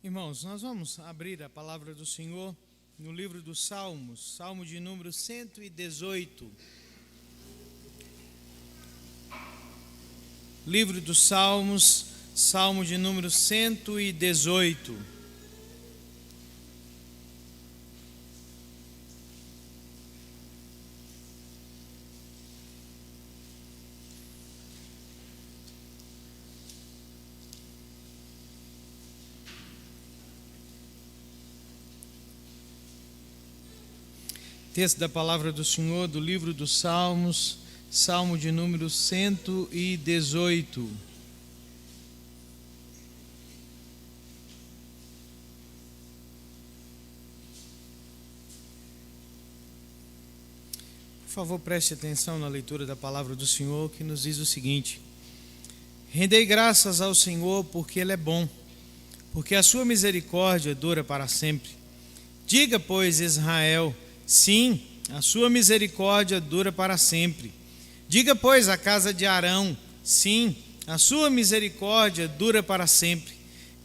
Irmãos, nós vamos abrir a palavra do Senhor no livro dos Salmos, Salmo de número 118. Livro dos Salmos, Salmo de número 118. Texto da palavra do Senhor, do livro dos Salmos, Salmo de número 118. Por favor, preste atenção na leitura da palavra do Senhor, que nos diz o seguinte: Rendei graças ao Senhor, porque Ele é bom, porque a sua misericórdia dura para sempre. Diga, pois, Israel: sim, a sua misericórdia dura para sempre. Diga, pois, a casa de Arão: sim, a sua misericórdia dura para sempre.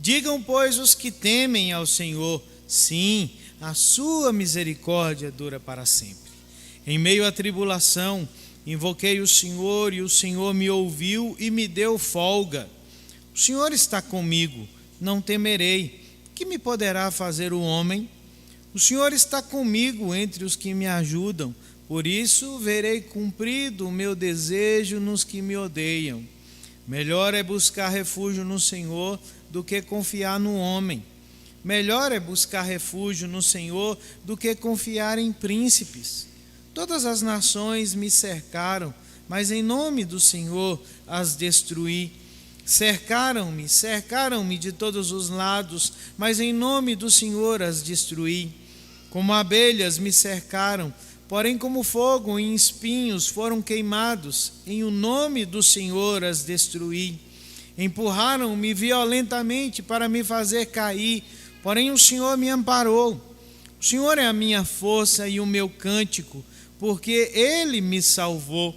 Digam, pois, os que temem ao Senhor: sim, a sua misericórdia dura para sempre. Em meio à tribulação, invoquei o Senhor, e o Senhor me ouviu e me deu folga. O Senhor está comigo, não temerei. Que me poderá fazer o homem? O Senhor está comigo entre os que me ajudam, por isso verei cumprido o meu desejo nos que me odeiam. Melhor é buscar refúgio no Senhor do que confiar no homem. Melhor é buscar refúgio no Senhor do que confiar em príncipes. Todas as nações me cercaram, mas em nome do Senhor as destruí. Cercaram-me de todos os lados, mas em nome do Senhor as destruí. Como abelhas me cercaram, porém como fogo em espinhos foram queimados, em o nome do Senhor as destruí. Empurraram-me violentamente para me fazer cair, porém o Senhor me amparou. O Senhor é a minha força e o meu cântico, porque Ele me salvou.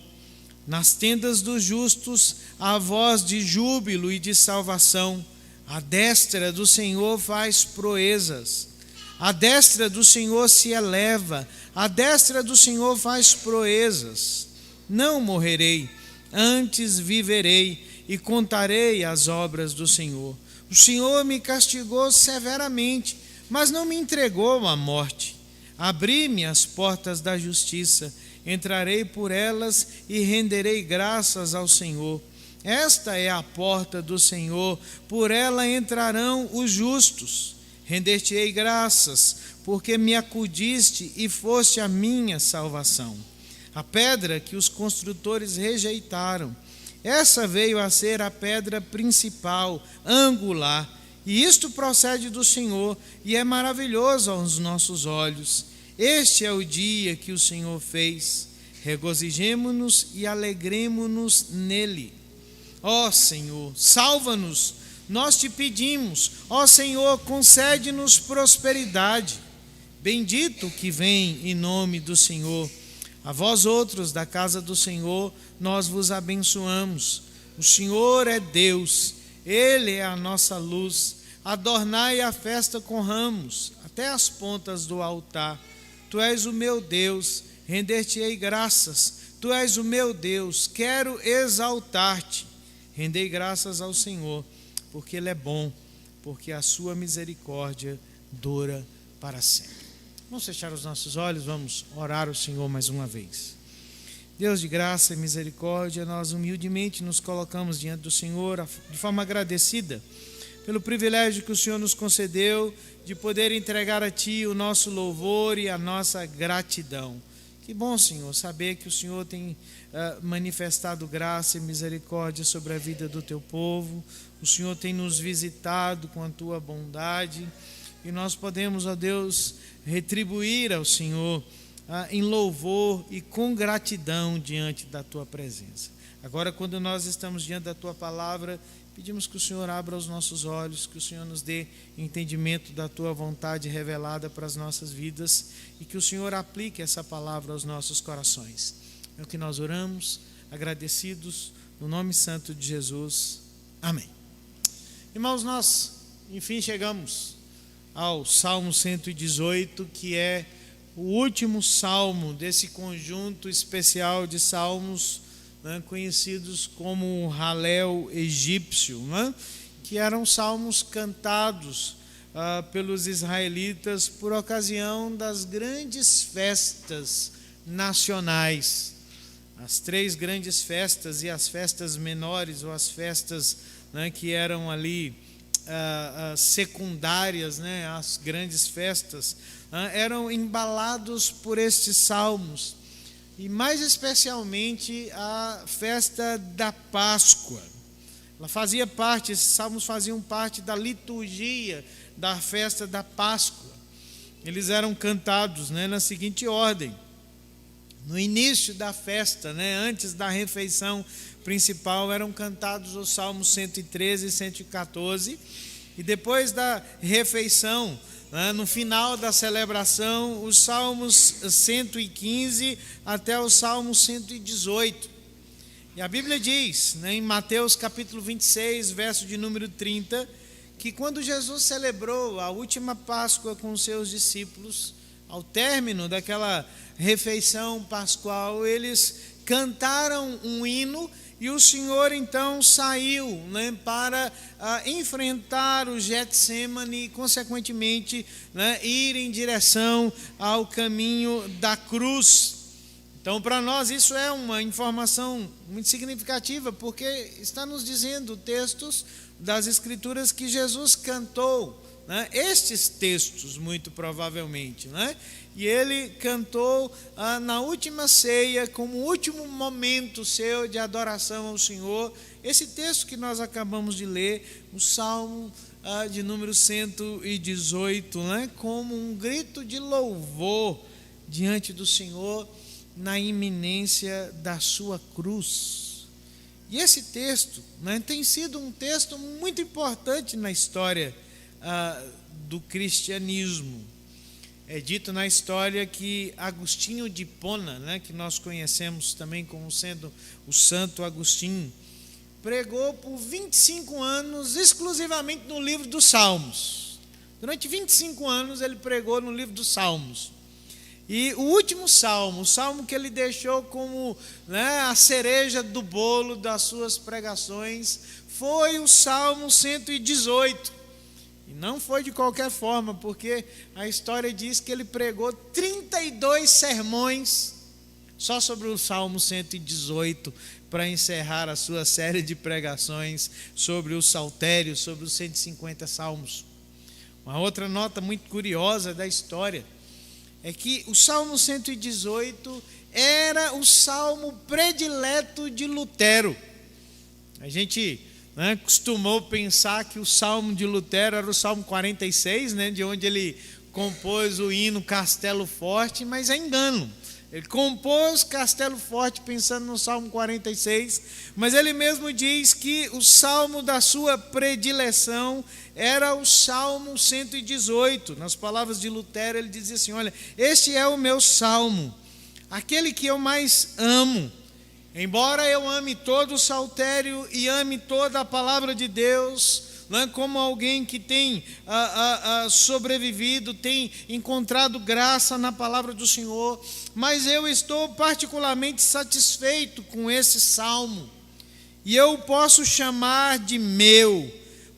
Nas tendas dos justos há voz de júbilo e de salvação. A destra do Senhor faz proezas. A destra do Senhor se eleva, a destra do Senhor faz proezas. Não morrerei, antes viverei e contarei as obras do Senhor. O Senhor me castigou severamente, mas não me entregou à morte. Abri-me as portas da justiça, entrarei por elas e renderei graças ao Senhor. Esta é a porta do Senhor, por ela entrarão os justos. Render-te-ei graças, porque me acudiste e foste a minha salvação. A pedra que os construtores rejeitaram, essa veio a ser a pedra principal, angular. E isto procede do Senhor, e é maravilhoso aos nossos olhos. Este é o dia que o Senhor fez. Regozijemo-nos e alegremo-nos nele. Ó Senhor, salva-nos. Nós te pedimos, ó Senhor, concede-nos prosperidade. Bendito que vem em nome do Senhor. A vós outros da casa do Senhor, nós vos abençoamos. O Senhor é Deus, Ele é a nossa luz. Adornai a festa com ramos, até as pontas do altar. Tu és o meu Deus, render-te-ei graças. Tu és o meu Deus, quero exaltar-te. Rendei graças ao Senhor, porque Ele é bom, porque a sua misericórdia dura para sempre. Vamos fechar os nossos olhos, vamos orar ao Senhor mais uma vez. Deus de graça e misericórdia, nós humildemente nos colocamos diante do Senhor de forma agradecida pelo privilégio que o Senhor nos concedeu de poder entregar a Ti o nosso louvor e a nossa gratidão. Que bom, Senhor, saber que o Senhor tem manifestado graça e misericórdia sobre a vida do Teu povo. O Senhor tem nos visitado com a Tua bondade e nós podemos, ó Deus, retribuir ao Senhor em louvor e com gratidão diante da Tua presença. Agora, quando nós estamos diante da Tua palavra, pedimos que o Senhor abra os nossos olhos, que o Senhor nos dê entendimento da Tua vontade revelada para as nossas vidas e que o Senhor aplique essa palavra aos nossos corações. É o que nós oramos, agradecidos, no nome santo de Jesus. Amém. Irmãos, nós enfim, chegamos ao Salmo 118, que é o último salmo desse conjunto especial de salmos, né, conhecidos como o Halel egípcio, né, que eram salmos cantados pelos israelitas por ocasião das grandes festas nacionais. As 3 grandes festas e as festas menores, ou as festas, né, que eram ali secundárias, né, às grandes festas, eram embalados por estes salmos, e mais especialmente a festa da Páscoa. Ela fazia parte, esses salmos faziam parte da liturgia da festa da Páscoa. Eles eram cantados, né, na seguinte ordem: no início da festa, né, antes da refeição principal, eram cantados os salmos 113 e 114, e depois da refeição, né, no final da celebração, os salmos 115 até o salmo 118. E a Bíblia diz, né, em Mateus capítulo 26, verso de número 30, que quando Jesus celebrou a última Páscoa com os seus discípulos, ao término daquela refeição pascual, eles cantaram um hino, e o Senhor então saiu, né, para enfrentar o Getsêmani e, consequentemente, né, ir em direção ao caminho da cruz. Então, para nós, isso é uma informação muito significativa, porque está nos dizendo textos das Escrituras que Jesus cantou, né, estes textos, muito provavelmente, né? E ele cantou na última ceia, como último momento seu de adoração ao Senhor, esse texto que nós acabamos de ler, o Salmo de número 118, né, como um grito de louvor diante do Senhor na iminência da sua cruz. E esse texto, né, tem sido um texto muito importante na história do cristianismo. É dito na história que Agostinho de Hipona, né, que nós conhecemos também como sendo o Santo Agostinho, pregou por 25 anos exclusivamente no livro dos Salmos. Durante 25 anos ele pregou no livro dos Salmos. E o último salmo, o salmo que ele deixou como, né, a cereja do bolo das suas pregações, foi o Salmo 118. E não foi de qualquer forma, porque a história diz que ele pregou 32 sermões só sobre o Salmo 118, para encerrar a sua série de pregações sobre o saltério, sobre os 150 salmos. Uma outra nota muito curiosa da história é que o Salmo 118 era o salmo predileto de Lutero. A gente, né, costumou pensar que o salmo de Lutero era o Salmo 46, né, de onde ele compôs o hino Castelo Forte, mas é engano. Ele compôs Castelo Forte pensando no Salmo 46, mas ele mesmo diz que o salmo da sua predileção era o Salmo 118. Nas palavras de Lutero, ele dizia assim: olha, este é o meu salmo, aquele que eu mais amo. Embora eu ame todo o saltério e ame toda a palavra de Deus, né, como alguém que tem sobrevivido, tem encontrado graça na palavra do Senhor, mas eu estou particularmente satisfeito com esse salmo, e eu posso chamar de meu,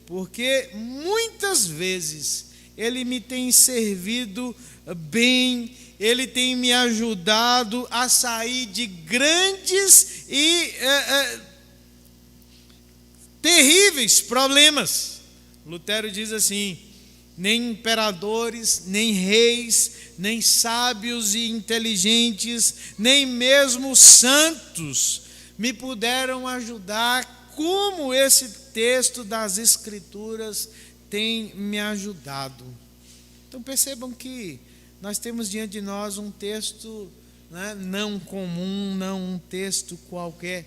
porque muitas vezes ele me tem servido bem, ele tem me ajudado a sair de grandes e terríveis problemas. Lutero diz assim: nem imperadores, nem reis, nem sábios e inteligentes, nem mesmo santos me puderam ajudar como esse texto das Escrituras tem me ajudado. Então percebam que nós temos diante de nós um texto, né, não comum, não um texto qualquer,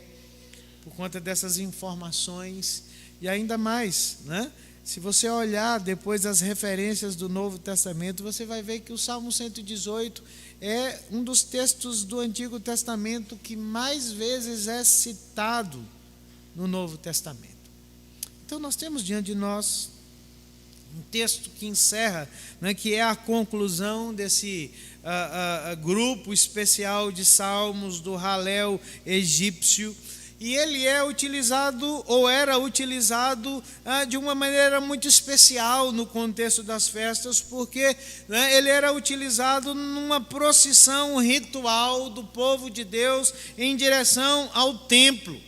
por conta dessas informações. E ainda mais, né, se você olhar depois as referências do Novo Testamento, você vai ver que o Salmo 118 é um dos textos do Antigo Testamento que mais vezes é citado no Novo Testamento. Então nós temos diante de nós um texto que encerra, né, que é a conclusão desse grupo especial de salmos do Halel egípcio. E ele é utilizado, ou era utilizado, de uma maneira muito especial no contexto das festas, porque, né, ele era utilizado numa procissão ritual do povo de Deus em direção ao templo.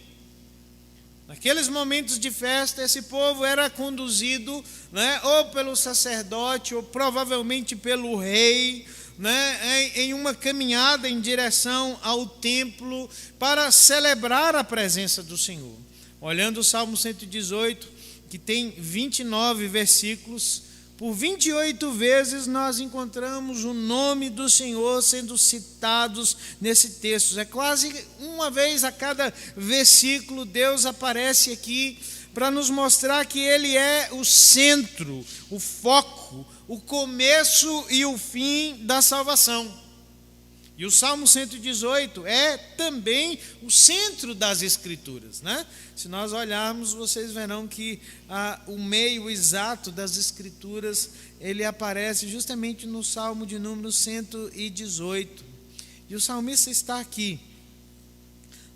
Naqueles momentos de festa, esse povo era conduzido, né, ou pelo sacerdote, ou provavelmente pelo rei, né, em uma caminhada em direção ao templo para celebrar a presença do Senhor. Olhando o Salmo 118, que tem 29 versículos, por 28 vezes nós encontramos o nome do Senhor sendo citados nesse texto. É quase uma vez a cada versículo Deus aparece aqui para nos mostrar que Ele é o centro, o foco, o começo e o fim da salvação. E o Salmo 118 é também o centro das Escrituras, né? Se nós olharmos, vocês verão que o meio exato das Escrituras, ele aparece justamente no Salmo de número 118. E o salmista está aqui,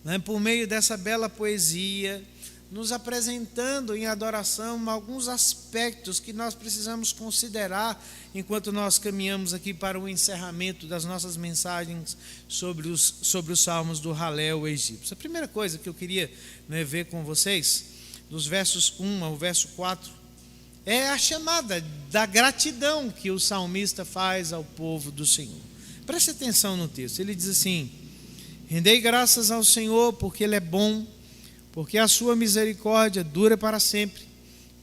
né, por meio dessa bela poesia, nos apresentando em adoração alguns aspectos que nós precisamos considerar enquanto nós caminhamos aqui para o encerramento das nossas mensagens sobre os salmos do Halel egípcio. A primeira coisa que eu queria, né, ver com vocês, dos versos 1 ao verso 4, é a chamada da gratidão que o salmista faz ao povo do Senhor. Preste atenção no texto, ele diz assim: rendei graças ao Senhor porque Ele é bom, porque a sua misericórdia dura para sempre.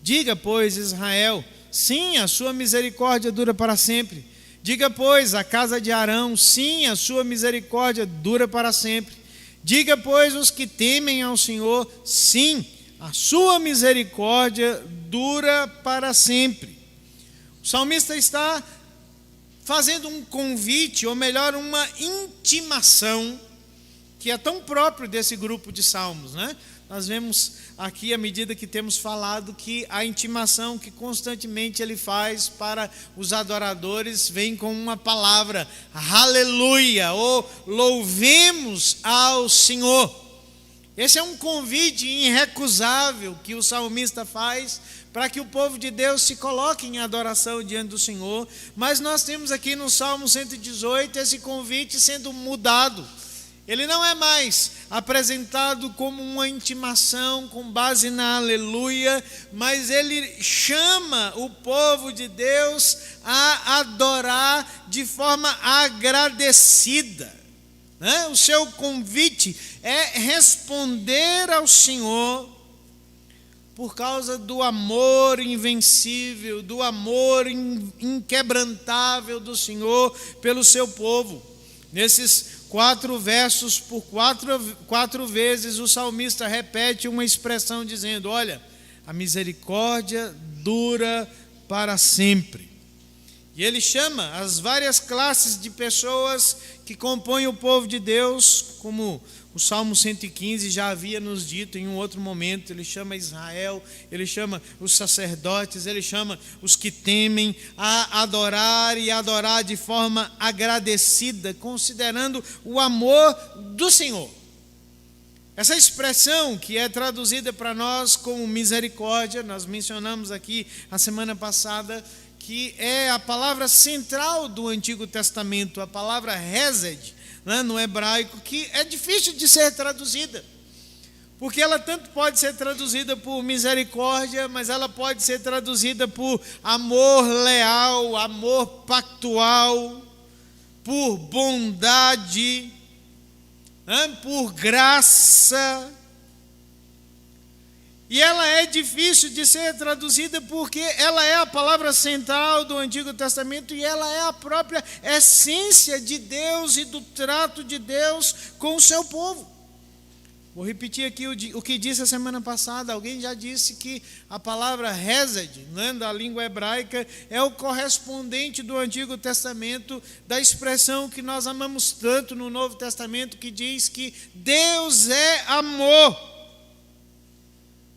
Diga, pois, Israel, sim, a sua misericórdia dura para sempre. Diga, pois, a casa de Arão, sim, a sua misericórdia dura para sempre. Diga, pois, os que temem ao Senhor, sim, a sua misericórdia dura para sempre. O salmista está fazendo um convite, ou melhor, uma intimação, que é tão próprio desse grupo de salmos, né? Nós vemos aqui, à medida que temos falado, que a intimação que constantemente ele faz para os adoradores vem com uma palavra, aleluia, ou louvemos ao Senhor. Esse é um convite irrecusável que o salmista faz para que o povo de Deus se coloque em adoração diante do Senhor. Mas nós temos aqui no Salmo 118 esse convite sendo mudado. Ele não é mais apresentado como uma intimação com base na aleluia, mas ele chama o povo de Deus a adorar de forma agradecida, né? O seu convite é responder ao Senhor por causa do amor invencível, do amor inquebrantável do Senhor pelo seu povo. Nesses 4 versos, por quatro vezes, o salmista repete uma expressão dizendo: olha, a misericórdia dura para sempre. E ele chama as várias classes de pessoas que compõem o povo de Deus, como o Salmo 115 já havia nos dito em um outro momento. Ele chama Israel, ele chama os sacerdotes, ele chama os que temem a adorar e adorar de forma agradecida, considerando o amor do Senhor. Essa expressão que é traduzida para nós como misericórdia, nós mencionamos aqui a semana passada, que é a palavra central do Antigo Testamento, a palavra hesed, né, no hebraico, que é difícil de ser traduzida, porque ela tanto pode ser traduzida por misericórdia, mas ela pode ser traduzida por amor leal, amor pactual, por bondade, né, por graça. E ela é difícil de ser traduzida porque ela é a palavra central do Antigo Testamento e ela é a própria essência de Deus e do trato de Deus com o seu povo. Vou repetir aqui o que disse a semana passada. Alguém já disse que a palavra hesed, né, da língua hebraica, é o correspondente do Antigo Testamento da expressão que nós amamos tanto no Novo Testamento, que diz que Deus é amor.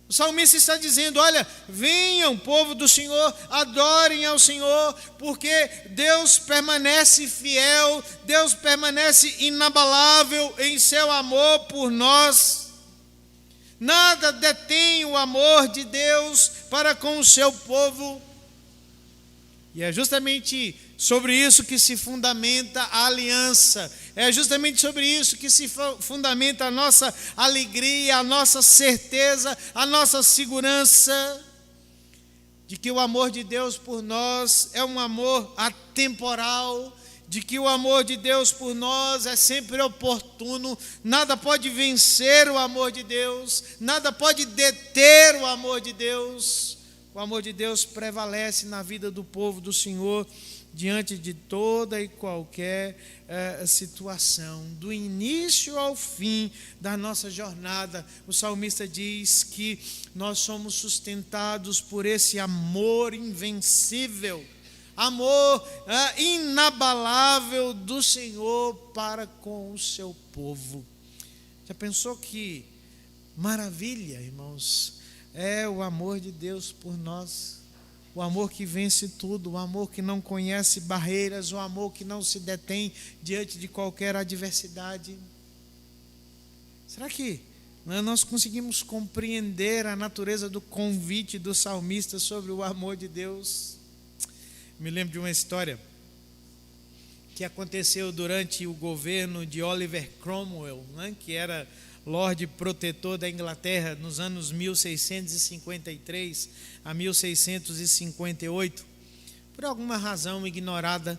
O salmista está dizendo: olha, venham, povo do Senhor, adorem ao Senhor, porque Deus permanece fiel, Deus permanece inabalável em seu amor por nós. Nada detém o amor de Deus para com o seu povo. E é justamente sobre isso que se fundamenta a aliança. É justamente sobre isso que se fundamenta a nossa alegria, a nossa certeza, a nossa segurança de que o amor de Deus por nós é um amor atemporal, de que o amor de Deus por nós é sempre oportuno. Nada pode vencer o amor de Deus, nada pode deter o amor de Deus. O amor de Deus prevalece na vida do povo do Senhor diante de toda e qualquer situação. Do início ao fim da nossa jornada, o salmista diz que nós somos sustentados por esse amor invencível, amor inabalável do Senhor para com o seu povo. Já pensou que maravilha, irmãos? É o amor de Deus por nós, o amor que vence tudo, o amor que não conhece barreiras, o amor que não se detém diante de qualquer adversidade. Será que nós conseguimos compreender a natureza do convite do salmista sobre o amor de Deus? Me lembro de uma história que aconteceu durante o governo de Oliver Cromwell, que era Lorde Protetor da Inglaterra nos anos 1653 a 1658. Por alguma razão ignorada,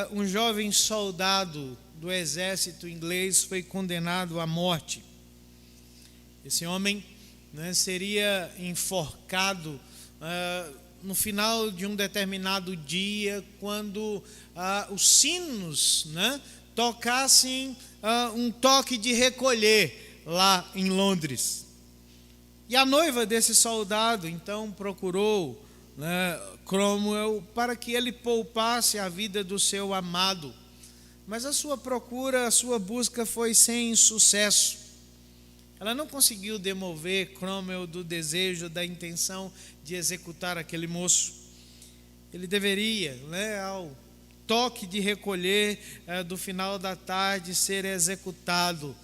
um jovem soldado do exército inglês foi condenado à morte. Esse homem seria enforcado no final de um determinado dia, quando os sinos tocassem um toque de recolher lá em Londres. E a noiva desse soldado então procurou Cromwell para que ele poupasse a vida do seu amado. Mas a sua procura, a sua busca foi sem sucesso. Ela não conseguiu demover Cromwell do desejo, da intenção de executar aquele moço. Ele deveria, ao toque de recolher do final da tarde, ser executado.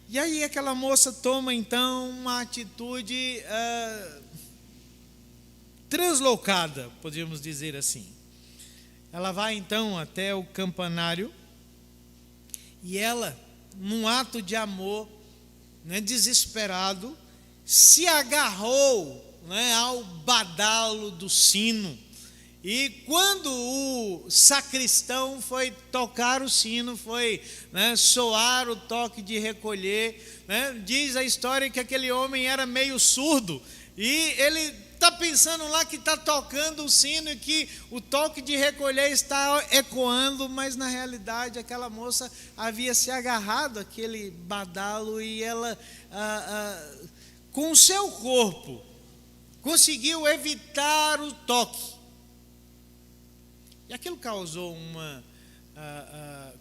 E aí aquela moça toma então uma atitude translocada, podríamos dizer assim. Ela vai então até o campanário e ela, num ato de amor, desesperado, se agarrou ao badalo do sino. E quando o sacristão foi tocar o sino, foi soar o toque de recolher, diz a história que aquele homem era meio surdo, e ele está pensando lá que está tocando o sino e que o toque de recolher está ecoando, mas na realidade aquela moça havia se agarrado àquele badalo e ela, com o seu corpo, conseguiu evitar o toque. E aquilo causou uma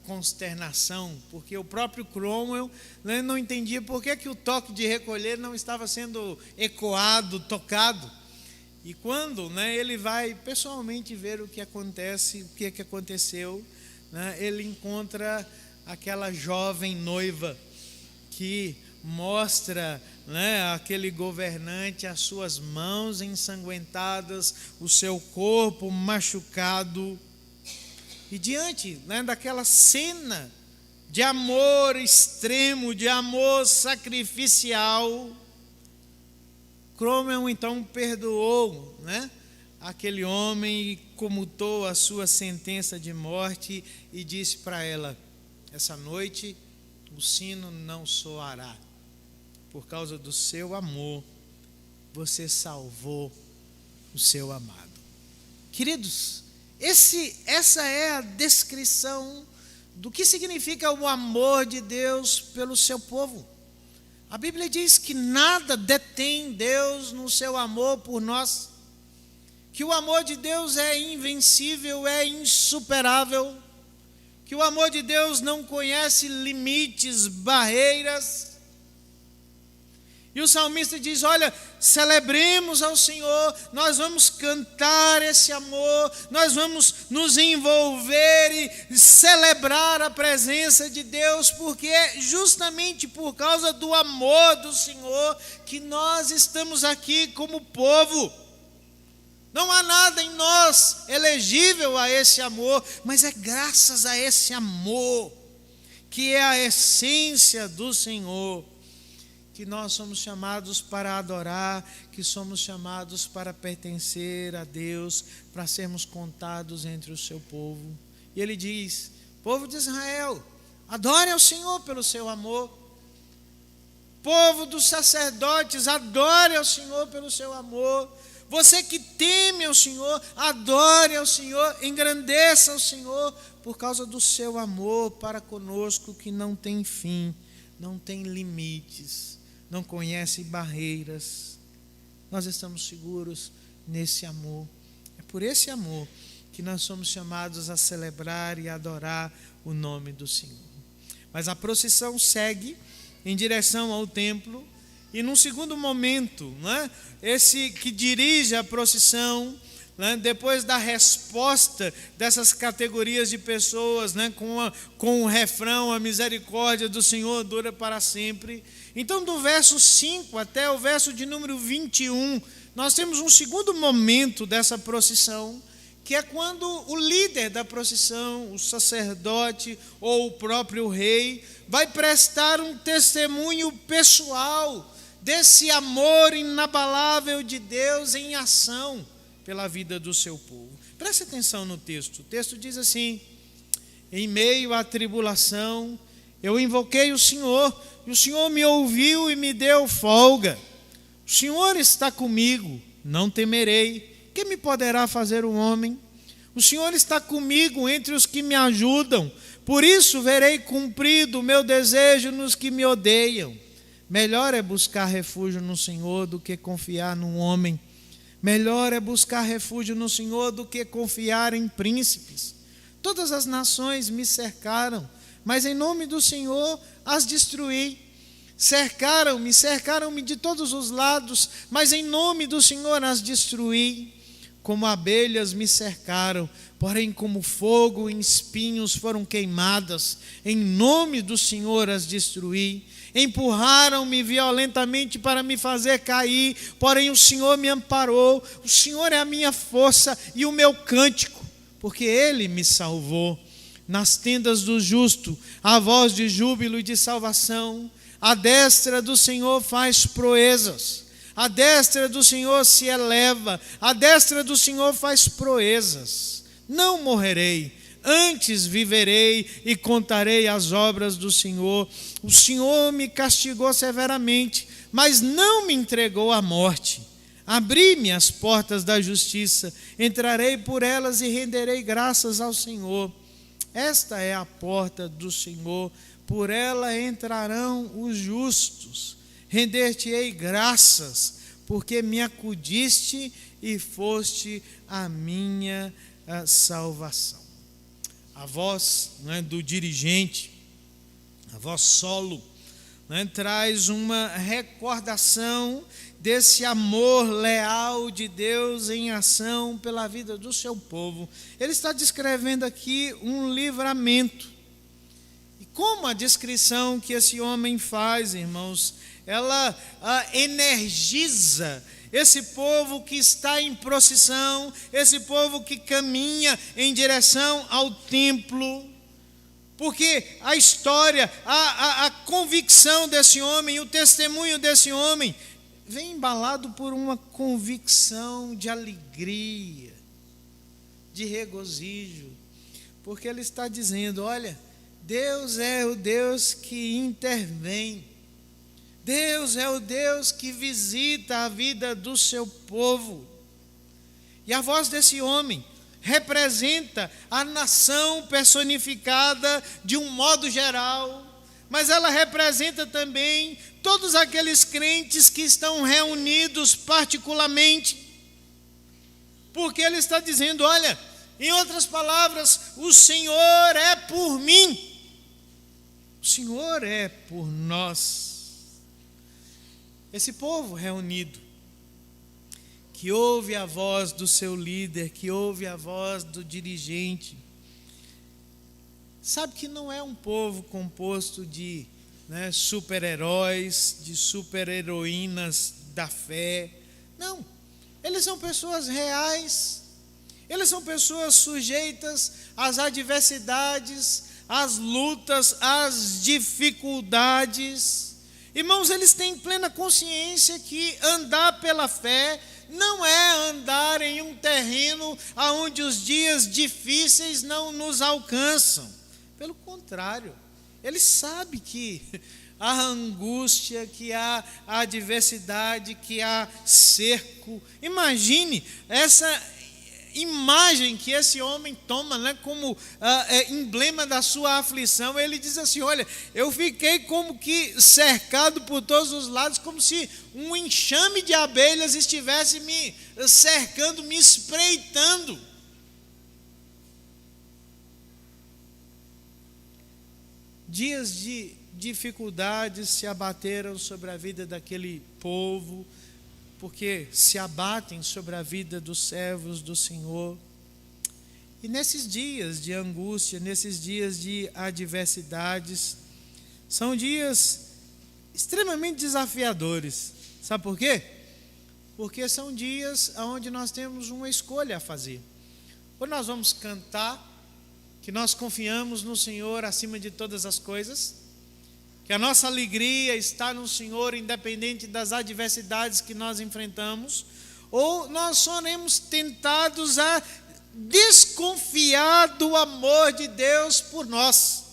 consternação, porque o próprio Cromwell não entendia por que o toque de recolher não estava sendo ecoado, tocado. E quando ele vai pessoalmente ver o que acontece, o que aconteceu, ele encontra aquela jovem noiva que mostra aquele governante as suas mãos ensanguentadas, o seu corpo machucado. E diante daquela cena de amor extremo, de amor sacrificial, Cromwell então perdoou aquele homem e comutou a sua sentença de morte e disse para ela: essa noite o sino não soará. Por causa do seu amor, você salvou o seu amado. Queridos, essa é a descrição do que significa o amor de Deus pelo seu povo. A Bíblia diz que nada detém Deus no seu amor por nós, que o amor de Deus é invencível, é insuperável, que o amor de Deus não conhece limites, barreiras. E o salmista diz: olha, celebremos ao Senhor, nós vamos cantar esse amor, nós vamos nos envolver e celebrar a presença de Deus, porque é justamente por causa do amor do Senhor que nós estamos aqui como povo. Não há nada em nós elegível a esse amor, mas é graças a esse amor, que é a essência do Senhor, que nós somos chamados para adorar, que somos chamados para pertencer a Deus, para sermos contados entre o seu povo. E ele diz: povo de Israel, adore ao Senhor pelo seu amor. Povo dos sacerdotes, adore ao Senhor pelo seu amor. Você que teme ao Senhor, adore ao Senhor, engrandeça ao Senhor, por causa do seu amor para conosco, que não tem fim, não tem limites, não conhece barreiras. Nós estamos seguros nesse amor. É por esse amor que nós somos chamados a celebrar e adorar o nome do Senhor. Mas a procissão segue em direção ao templo, e num segundo momento, esse que dirige a procissão, depois da resposta dessas categorias de pessoas, com o refrão: a misericórdia do Senhor dura para sempre. Então, do verso 5 até o verso de número 21, nós temos um segundo momento dessa procissão, que é quando o líder da procissão, o sacerdote ou o próprio rei, vai prestar um testemunho pessoal desse amor inabalável de Deus em ação pela vida do seu povo. Preste atenção no texto. O texto diz assim: em meio à tribulação, eu invoquei o Senhor, e o Senhor me ouviu e me deu folga. O Senhor está comigo, não temerei. Que me poderá fazer o homem? O Senhor está comigo entre os que me ajudam. Por isso verei cumprido o meu desejo nos que me odeiam. Melhor é buscar refúgio no Senhor do que confiar num homem. Melhor é buscar refúgio no Senhor do que confiar em príncipes. Todas as nações me cercaram, mas em nome do Senhor as destruí. Cercaram-me de todos os lados, mas em nome do Senhor as destruí. Como abelhas me cercaram, porém como fogo em espinhos foram queimadas. Em nome do Senhor as destruí. Empurraram-me violentamente para me fazer cair, porém o Senhor me amparou. O Senhor é a minha força e o meu cântico, porque Ele me salvou. Nas tendas do justo há voz de júbilo e de salvação. A destra do Senhor faz proezas. A destra do Senhor se eleva. A destra do Senhor faz proezas. Não morrerei, antes viverei e contarei as obras do Senhor. O Senhor me castigou severamente, mas não me entregou à morte. Abri-me as portas da justiça, entrarei por elas e renderei graças ao Senhor. Esta é a porta do Senhor, por ela entrarão os justos. Render-te-ei graças, porque me acudiste e foste a minha salvação. A voz do dirigente, a voz solo, traz uma recordação desse amor leal de Deus em ação pela vida do seu povo. Ele está descrevendo aqui um livramento. E como a descrição que esse homem faz, irmãos, ela energiza esse povo que está em procissão, esse povo que caminha em direção ao templo, porque a história, a convicção desse homem, o testemunho desse homem, vem embalado por uma convicção de alegria, de regozijo, porque ele está dizendo: olha, Deus é o Deus que intervém, Deus é o Deus que visita a vida do seu povo. E a voz desse homem representa a nação personificada de um modo geral, mas ela representa também todos aqueles crentes que estão reunidos particularmente, porque ele está dizendo: olha, em outras palavras, o Senhor é por mim, o Senhor é por nós. esse povo reunido, que ouve a voz do seu líder, que ouve a voz do dirigente, sabe que não é um povo composto de super-heróis, de super-heroínas da fé. Não, eles são pessoas reais, eles são pessoas sujeitas às adversidades, às lutas, às dificuldades. Irmãos, eles têm plena consciência que andar pela fé não é andar em um terreno onde os dias difíceis não nos alcançam. Pelo contrário, eles sabem que há angústia, que há adversidade, que há cerco. Imagine essa imagem que esse homem toma, como emblema da sua aflição. Ele diz assim: olha, eu fiquei como que cercado por todos os lados, como se um enxame de abelhas estivesse me cercando, me espreitando. Dias de dificuldades se abateram sobre a vida daquele povo, porque se abatem sobre a vida dos servos do Senhor. E nesses dias de angústia, nesses dias de adversidades, são dias extremamente desafiadores. Sabe por quê? Porque são dias onde nós temos uma escolha a fazer. Ou nós vamos cantar que nós confiamos no Senhor acima de todas as coisas, que a nossa alegria está no Senhor, independente das adversidades que nós enfrentamos, ou nós seremos tentados a desconfiar do amor de Deus por nós.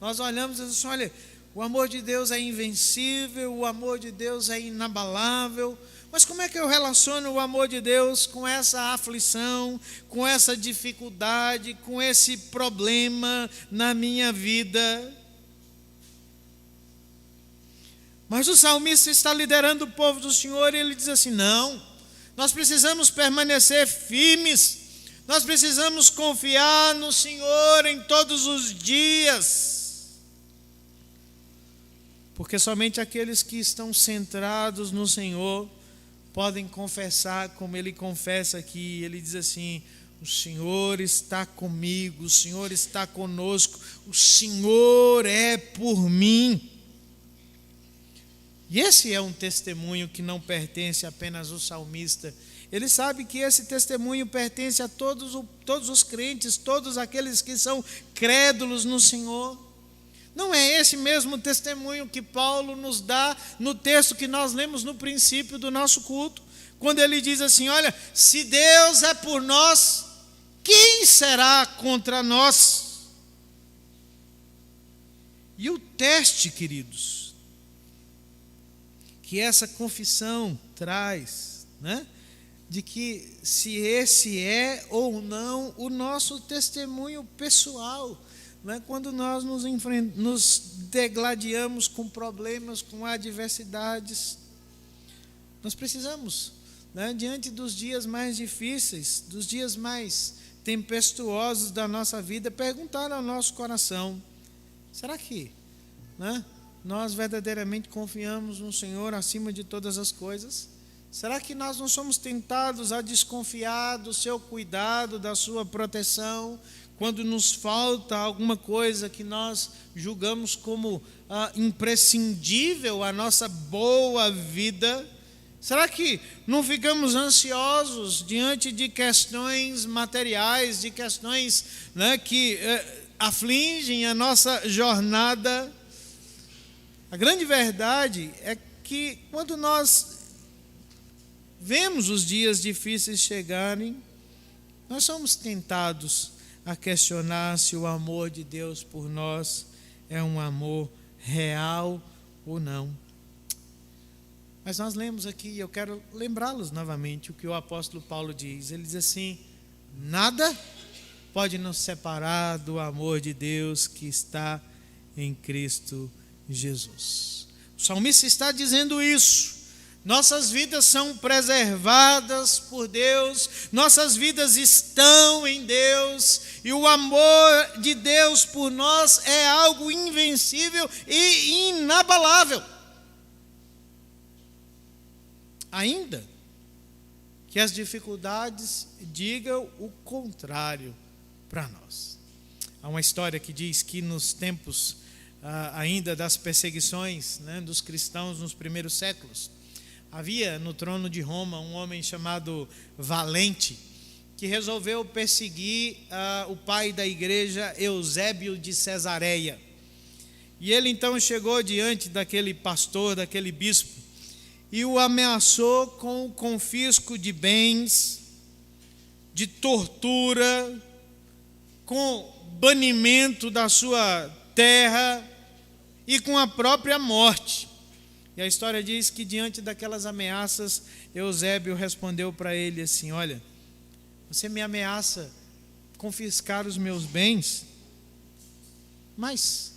Nós olhamos e dizemos assim: olha, o amor de Deus é invencível, o amor de Deus é inabalável. Mas como é que eu relaciono o amor de Deus com essa aflição, com essa dificuldade, com esse problema na minha vida? Mas o salmista está liderando o povo do Senhor e ele diz assim: não, nós precisamos permanecer firmes, nós precisamos confiar no Senhor em todos os dias, porque somente aqueles que estão centrados no Senhor podem confessar como ele confessa aqui. Ele diz assim: o Senhor está comigo, o Senhor está conosco, o Senhor é por mim. E esse é um testemunho que não pertence apenas ao salmista. Ele sabe que esse testemunho pertence a todos os crentes, todos aqueles que são crédulos no Senhor. Não é esse mesmo testemunho que Paulo nos dá no texto que nós lemos no princípio do nosso culto, quando ele diz assim: olha, se Deus é por nós, quem será contra nós? E o teste, queridos, que essa confissão traz, de que se esse é ou não o nosso testemunho pessoal, quando nós nos degladiamos com problemas, com adversidades, nós precisamos, diante dos dias mais difíceis, dos dias mais tempestuosos da nossa vida, perguntar ao nosso coração: será que nós verdadeiramente confiamos no Senhor acima de todas as coisas? Será que nós não somos tentados a desconfiar do seu cuidado, da sua proteção, quando nos falta alguma coisa que nós julgamos como imprescindível à nossa boa vida? Será que não ficamos ansiosos diante de questões materiais, de questões que afligem a nossa jornada? A grande verdade é que quando nós vemos os dias difíceis chegarem, nós somos tentados a questionar se o amor de Deus por nós é um amor real ou não. Mas nós lemos aqui, e eu quero lembrá-los novamente o que o apóstolo Paulo diz. Ele diz assim: nada pode nos separar do amor de Deus que está em Cristo Jesus. O salmista está dizendo isso. Nossas vidas são preservadas por Deus, nossas vidas estão em Deus, e o amor de Deus por nós é algo invencível e inabalável. ainda que as dificuldades digam o contrário para nós. Há uma história que diz que nos tempos ainda das perseguições, né, dos cristãos nos primeiros séculos, havia no trono de Roma um homem chamado Valente, que resolveu perseguir o pai da igreja, Eusébio de Cesareia. E ele então chegou diante daquele pastor, daquele bispo, e o ameaçou com o confisco de bens, de tortura, com banimento da sua terra e com a própria morte. E a história diz que diante daquelas ameaças, Eusébio respondeu para ele assim: olha, você me ameaça confiscar os meus bens, mas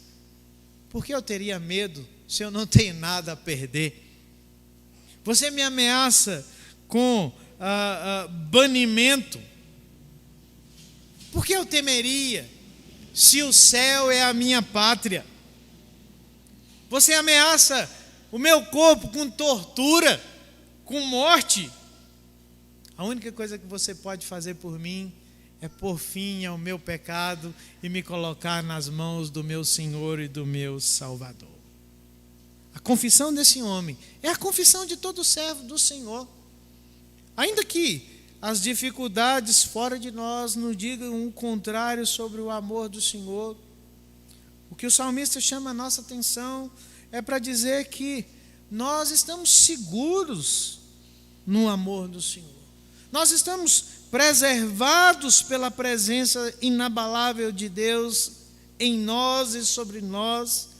por que eu teria medo se eu não tenho nada a perder? Você me ameaça com banimento, por que eu temeria se o céu é a minha pátria? Você ameaça o meu corpo com tortura, com morte. A única coisa que você pode fazer por mim é pôr fim ao meu pecado e me colocar nas mãos do meu Senhor e do meu Salvador. A confissão desse homem é a confissão de todo servo do Senhor. Ainda que as dificuldades fora de nós nos digam o contrário sobre o amor do Senhor, o que o salmista chama a nossa atenção é para dizer que nós estamos seguros no amor do Senhor. Nós estamos preservados pela presença inabalável de Deus em nós e sobre nós,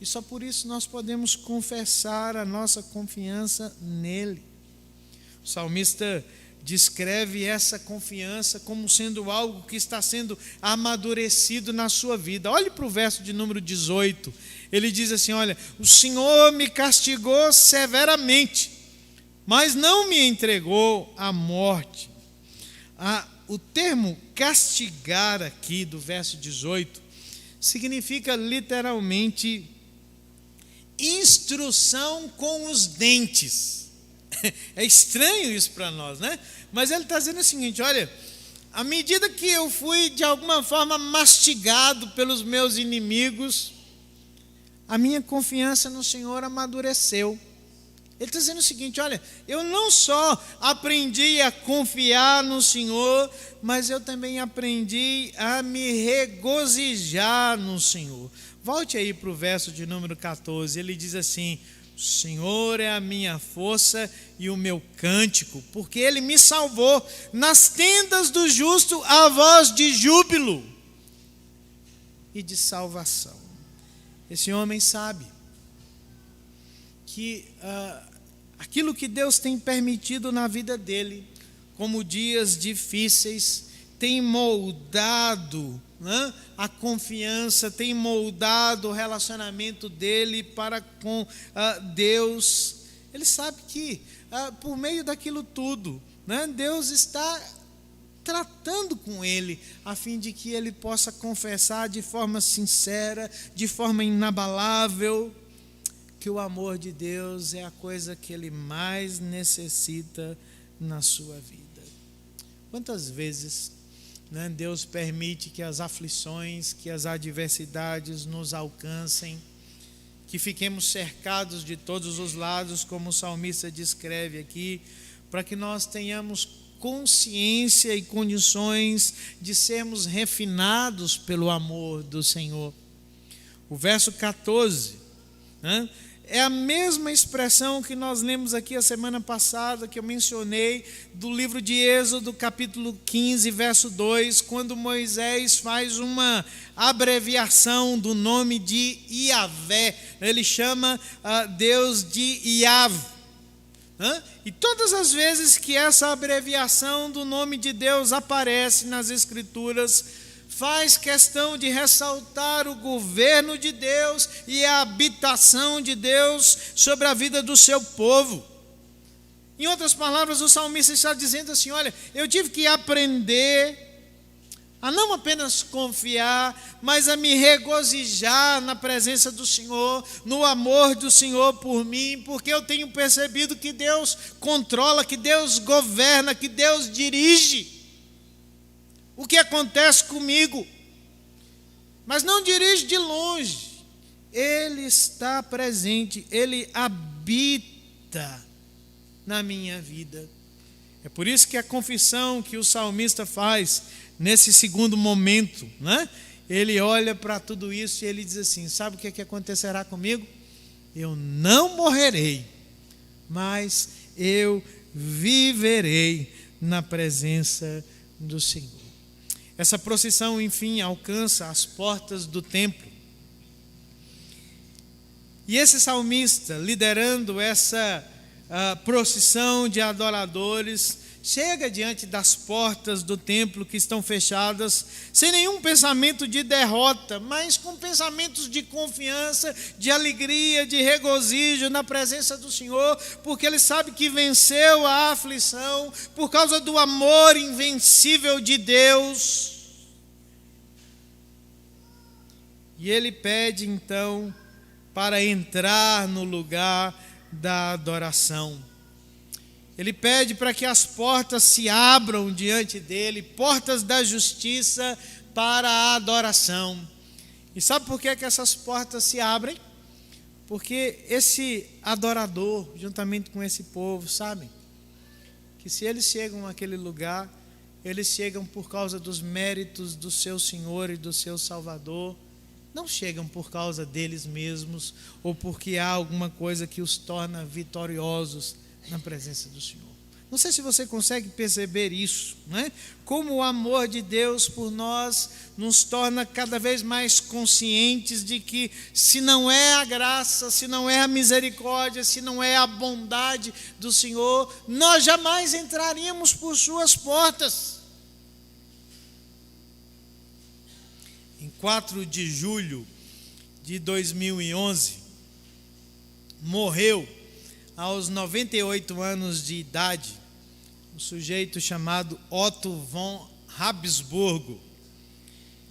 e só por isso nós podemos confessar a nossa confiança nele. O salmista descreve essa confiança como sendo algo que está sendo amadurecido na sua vida. Olhe para o verso de número 18. Ele diz assim: olha, o Senhor me castigou severamente, mas não me entregou à morte. O termo castigar aqui do verso 18 significa literalmente instrução com os dentes. É estranho isso para nós, né? Mas ele está dizendo o seguinte: olha, à medida que eu fui de alguma forma mastigado pelos meus inimigos, a minha confiança no Senhor amadureceu. Ele está dizendo o seguinte: olha, eu não só aprendi a confiar no Senhor, mas eu também aprendi a me regozijar no Senhor. Volte aí para o verso de número 14, ele diz assim: o Senhor é a minha força e o meu cântico, porque Ele me salvou. Nas tendas do justo há voz de júbilo e de salvação. Esse homem sabe que aquilo que Deus tem permitido na vida dele, como dias difíceis, tem moldado, né, a confiança, tem moldado o relacionamento dele para com Deus. Ele sabe que por meio daquilo tudo, né, Deus está tratando com ele, a fim de que ele possa confessar de forma sincera, de forma inabalável, que o amor de Deus é a coisa que ele mais necessita na sua vida. Quantas vezes, né, Deus permite que as aflições, que as adversidades nos alcancem, que fiquemos cercados de todos os lados, como o salmista descreve aqui, para que nós tenhamos consciência e condições de sermos refinados pelo amor do Senhor. O verso 14, né, é a mesma expressão que nós lemos aqui a semana passada, que eu mencionei, do livro de Êxodo, capítulo 15, verso 2, quando Moisés faz uma abreviação do nome de Iavé. Ele chama Deus de Iav. E todas as vezes que essa abreviação do nome de Deus aparece nas Escrituras, faz questão de ressaltar o governo de Deus e a habitação de Deus sobre a vida do seu povo. Em outras palavras, o salmista está dizendo assim: olha, eu tive que aprender a não apenas confiar, mas a me regozijar na presença do Senhor, no amor do Senhor por mim, porque eu tenho percebido que Deus controla, que Deus governa, que Deus dirige o que acontece comigo. Mas não dirige de longe, Ele está presente, Ele habita na minha vida. É por isso que a confissão que o salmista faz nesse segundo momento, né? Ele olha para tudo isso e ele diz assim: sabe o que acontecerá comigo? Eu não morrerei, mas eu viverei na presença do Senhor. Essa procissão, enfim, alcança as portas do templo. E esse salmista, liderando essa procissão de adoradores, chega diante das portas do templo que estão fechadas, sem nenhum pensamento de derrota, mas com pensamentos de confiança, de alegria, de regozijo na presença do Senhor, porque ele sabe que venceu a aflição por causa do amor invencível de Deus. E ele pede então para entrar no lugar da adoração. Ele pede para que as portas se abram diante dele, portas da justiça para a adoração. E sabe por que essas portas se abrem? Porque esse adorador, juntamente com esse povo, sabem que se eles chegam àquele lugar, eles chegam por causa dos méritos do seu Senhor e do seu Salvador. Não chegam por causa deles mesmos ou porque há alguma coisa que os torna vitoriosos na presença do Senhor. Não sei se você consegue perceber isso, né? Como o amor de Deus por nós nos torna cada vez mais conscientes de que se não é a graça, se não é a misericórdia, se não é a bondade do Senhor, nós jamais entraríamos por suas portas. Em 4 de julho de 2011, morreu aos 98 anos de idade um sujeito chamado Otto von Habsburgo,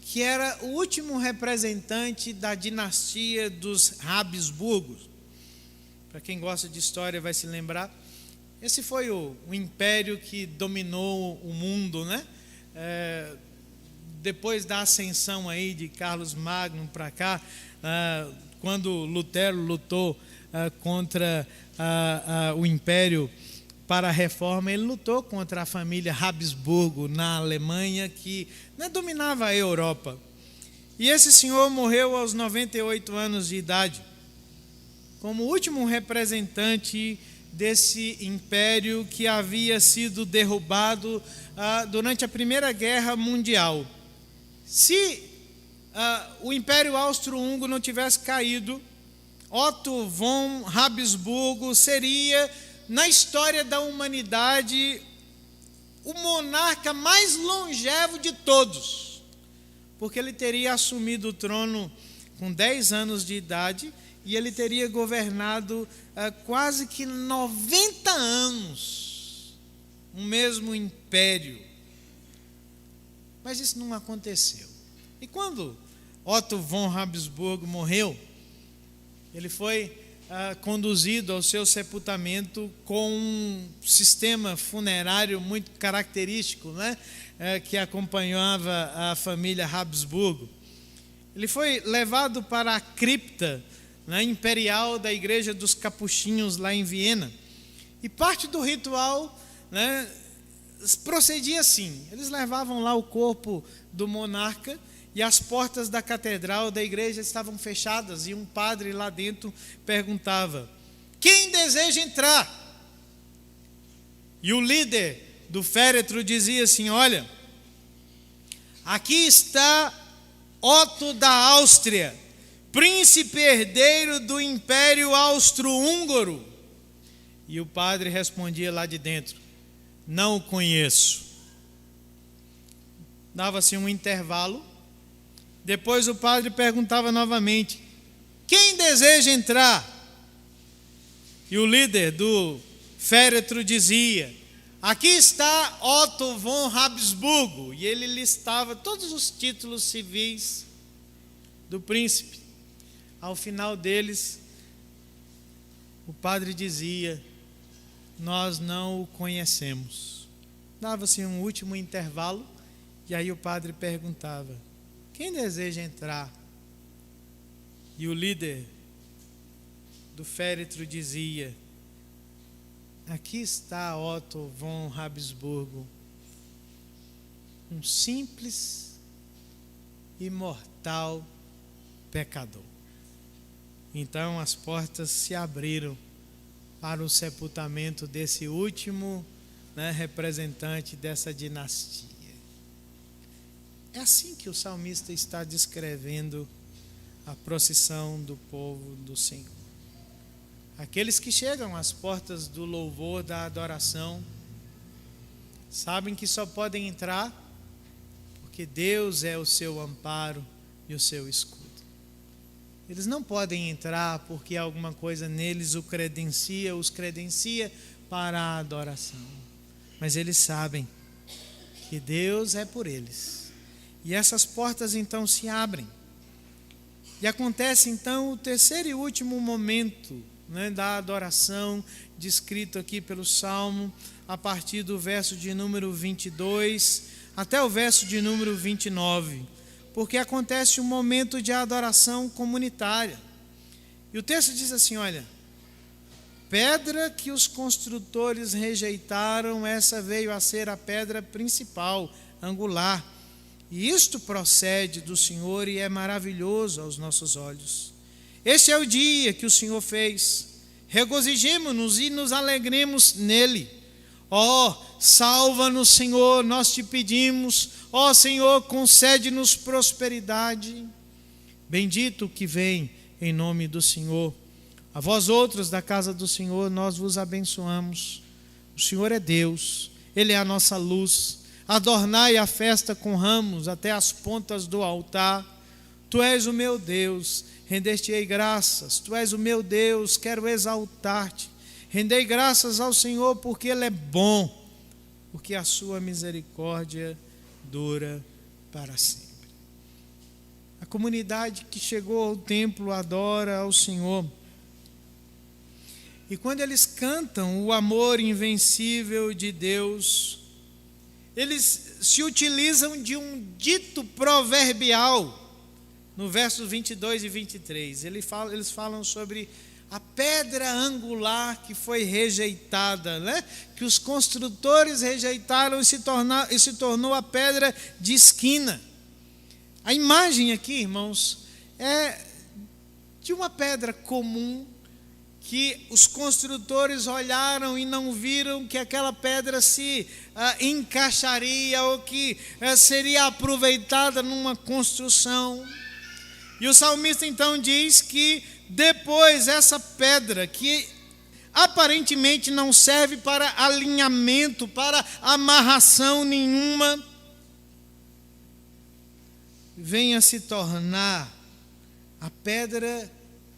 que era o último representante da dinastia dos Habsburgos. Para quem gosta de história vai se lembrar, esse foi o império que dominou o mundo, né? Depois da ascensão aí de Carlos Magno para cá, quando Lutero lutou contra o império para a reforma, ele lutou contra a família Habsburgo na Alemanha, que dominava a Europa. E esse senhor morreu aos 98 anos de idade, como último representante desse império que havia sido derrubado durante a Primeira Guerra Mundial. Se o Império Austro-Húngaro não tivesse caído, Otto von Habsburgo seria, na história da humanidade, o monarca mais longevo de todos, porque ele teria assumido o trono com 10 anos de idade e ele teria governado quase que 90 anos, o mesmo império. Mas isso não aconteceu. E quando Otto von Habsburgo morreu, ele foi conduzido ao seu sepultamento com um sistema funerário muito característico, né? Que acompanhava a família Habsburgo. Ele foi levado para a cripta, né, imperial da Igreja dos Capuchinhos, lá em Viena. E parte do ritual, né, procedia assim: eles levavam lá o corpo do monarca e as portas da catedral da igreja estavam fechadas e um padre lá dentro perguntava: quem deseja entrar? E o líder do féretro dizia assim: olha, aqui está Otto da Áustria, príncipe herdeiro do Império Austro-Húngaro. E o padre respondia lá de dentro: não o conheço. Dava-se um intervalo. Depois o padre perguntava novamente: quem deseja entrar? E o líder do féretro dizia: aqui está Otto von Habsburgo. E ele listava todos os títulos civis do príncipe. Ao final deles, o padre dizia: nós não o conhecemos. Dava-se um último intervalo, e aí o padre perguntava: quem deseja entrar? E o líder do féretro dizia: aqui está Otto von Habsburgo, um simples e mortal pecador. Então as portas se abriram para o sepultamento desse último, representante dessa dinastia. É assim que o salmista está descrevendo a procissão do povo do Senhor. Aqueles que chegam às portas do louvor, da adoração, sabem que só podem entrar porque Deus é o seu amparo e o seu escudo. Eles não podem entrar porque alguma coisa neles os credencia para a adoração. Mas eles sabem que Deus é por eles. E essas portas então se abrem. E acontece então o terceiro e último momento, da adoração, descrito aqui pelo Salmo, a partir do verso de número 22 até o verso de número 29. Porque acontece um momento de adoração comunitária. E o texto diz assim, olha: pedra que os construtores rejeitaram, essa veio a ser a pedra principal, angular. E isto procede do Senhor e é maravilhoso aos nossos olhos. Este é o dia que o Senhor fez. Regozijemo-nos e nos alegremos nele. Ó, salva-nos, Senhor, nós te pedimos. Ó Senhor, concede-nos prosperidade. Bendito o que vem em nome do Senhor. A vós outros da casa do Senhor, nós vos abençoamos. O Senhor é Deus, Ele é a nossa luz. Adornai a festa com ramos até as pontas do altar. Tu és o meu Deus, render-te-ei graças. Tu és o meu Deus, quero exaltar-te. Rendei graças ao Senhor porque Ele é bom, porque a sua misericórdia dura para sempre. A comunidade que chegou ao templo adora ao Senhor. E quando eles cantam o amor invencível de Deus, eles se utilizam de um dito proverbial. No versos 22 e 23, eles falam sobre a pedra angular que foi rejeitada, que os construtores rejeitaram e se tornou a pedra de esquina. A imagem aqui, irmãos, é de uma pedra comum que os construtores olharam e não viram que aquela pedra se encaixaria ou que seria aproveitada numa construção. E o salmista então diz que depois essa pedra, que aparentemente não serve para alinhamento, para amarração nenhuma, venha se tornar a pedra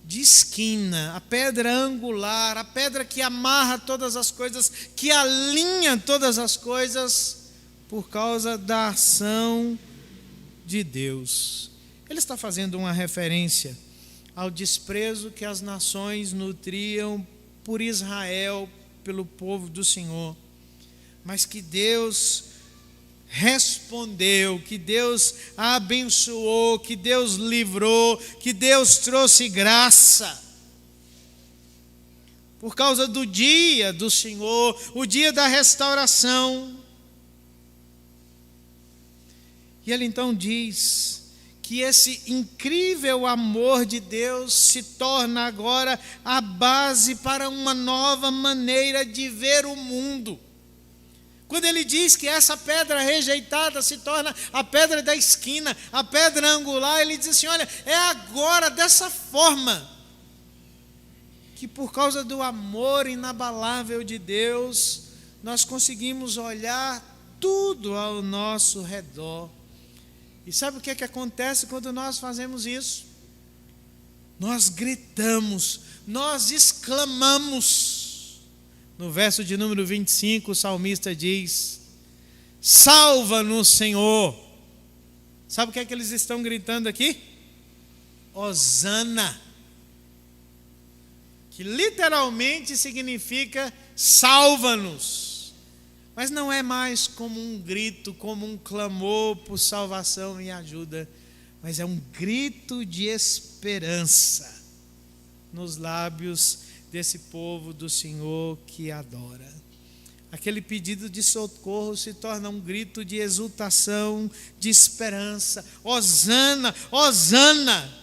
de esquina, a pedra angular, a pedra que amarra todas as coisas, que alinha todas as coisas por causa da ação de Deus. Ele está fazendo uma referência ao desprezo que as nações nutriam por Israel, pelo povo do Senhor, mas que Deus respondeu, que Deus abençoou, que Deus livrou, que Deus trouxe graça. Por causa do dia do Senhor, o dia da restauração. E ele então diz que esse incrível amor de Deus se torna agora a base para uma nova maneira de ver o mundo. Quando ele diz que essa pedra rejeitada se torna a pedra da esquina, a pedra angular, ele diz assim, olha, é agora dessa forma que por causa do amor inabalável de Deus, nós conseguimos olhar tudo ao nosso redor. E sabe o que é que acontece quando nós fazemos isso? Nós gritamos, nós exclamamos, No verso de número 25, o salmista diz: salva-nos, Senhor. Sabe o que é que eles estão gritando aqui? Hosana, que literalmente significa salva-nos. Mas não é mais como um grito, como um clamor por salvação e ajuda, mas é um grito de esperança nos lábios desse povo do Senhor que adora. Aquele pedido de socorro se torna um grito de exultação, de esperança. Hosana, hosana.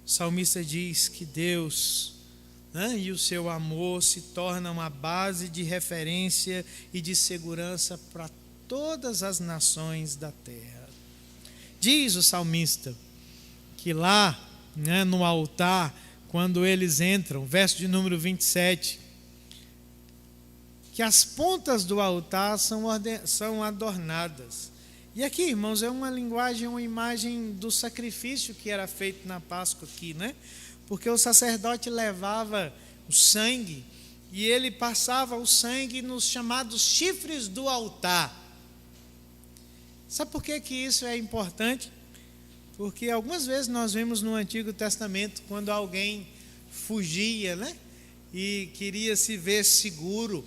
O salmista diz que Deus, e o seu amor se torna uma base de referência e de segurança para todas as nações da terra. Diz o salmista que lá, no altar, quando eles entram, verso de número 27, que as pontas do altar são adornadas. E aqui, irmãos, é uma linguagem, uma imagem do sacrifício que era feito na Páscoa aqui, Porque o sacerdote levava o sangue e ele passava o sangue nos chamados chifres do altar. Sabe por que isso é importante? Porque algumas vezes nós vemos no Antigo Testamento, quando alguém fugia, e queria se ver seguro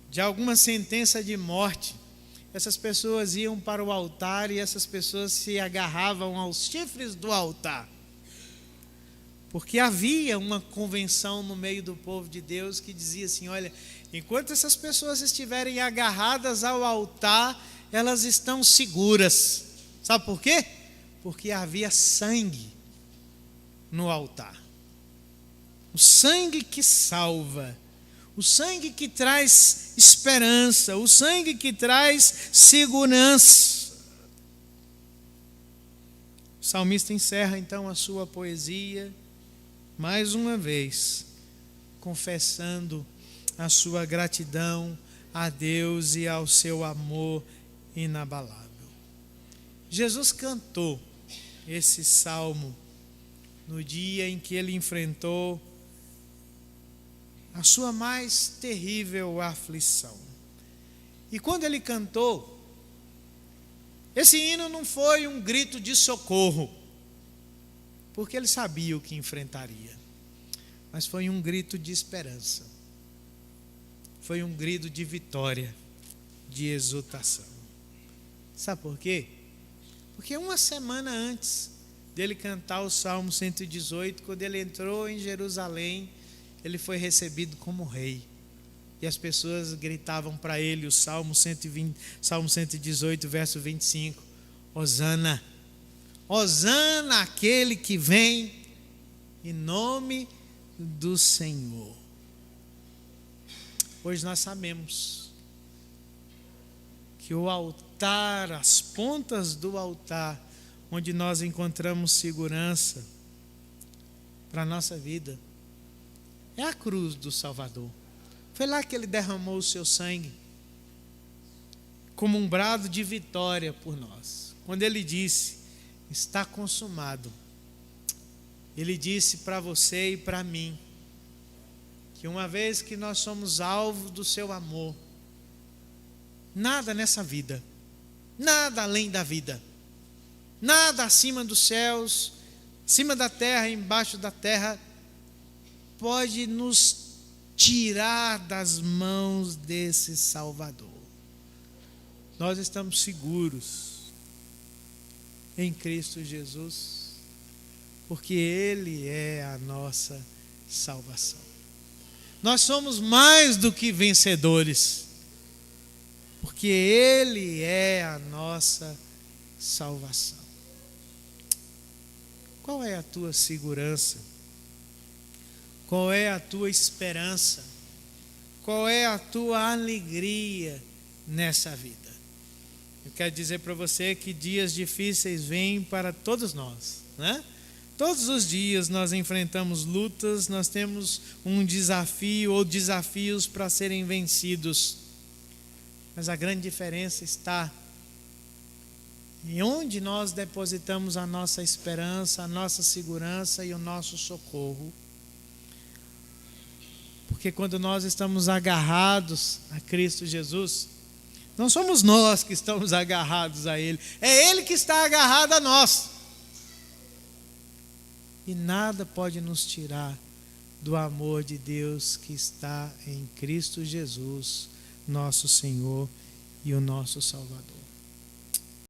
de alguma sentença de morte, essas pessoas iam para o altar e essas pessoas se agarravam aos chifres do altar. Porque havia uma convenção no meio do povo de Deus que dizia assim: olha, enquanto essas pessoas estiverem agarradas ao altar, elas estão seguras. Sabe por quê? Porque havia sangue no altar. O sangue que salva, o sangue que traz esperança, o sangue que traz segurança. O salmista encerra então a sua poesia, mais uma vez, confessando a sua gratidão a Deus e ao seu amor inabalável. Jesus cantou esse salmo no dia em que ele enfrentou a sua mais terrível aflição. E quando ele cantou, esse hino não foi um grito de socorro, porque ele sabia o que enfrentaria, mas foi um grito de esperança, foi um grito de vitória, de exultação. Sabe por quê? Porque uma semana antes dele cantar o Salmo 118, quando ele entrou em Jerusalém, ele foi recebido como rei. E as pessoas gritavam para ele o Salmo 118, verso 25. Hosana, hosana aquele que vem em nome do Senhor. Hoje nós sabemos que o altar, as pontas do altar, onde nós encontramos segurança para a nossa vida, é a cruz do Salvador. Foi lá que ele derramou o seu sangue como um brado de vitória por nós. Quando ele disse: está consumado, ele disse para você e para mim que uma vez que nós somos alvo do seu amor, nada nessa vida, nada além da vida, nada acima dos céus, acima da terra, embaixo da terra, pode nos tirar das mãos desse Salvador. Nós estamos seguros em Cristo Jesus, porque Ele é a nossa salvação. Nós somos mais do que vencedores, porque Ele é a nossa salvação. Qual é a tua segurança? Qual é a tua esperança? Qual é a tua alegria nessa vida? Eu quero dizer para você que dias difíceis vêm para todos nós, Todos os dias nós enfrentamos lutas, nós temos um desafio ou desafios para serem vencidos. Mas a grande diferença está E onde nós depositamos a nossa esperança, a nossa segurança e o nosso socorro. Porque quando nós estamos agarrados a Cristo Jesus, não somos nós que estamos agarrados a Ele, é Ele que está agarrado a nós. E nada pode nos tirar do amor de Deus que está em Cristo Jesus, nosso Senhor e o nosso Salvador.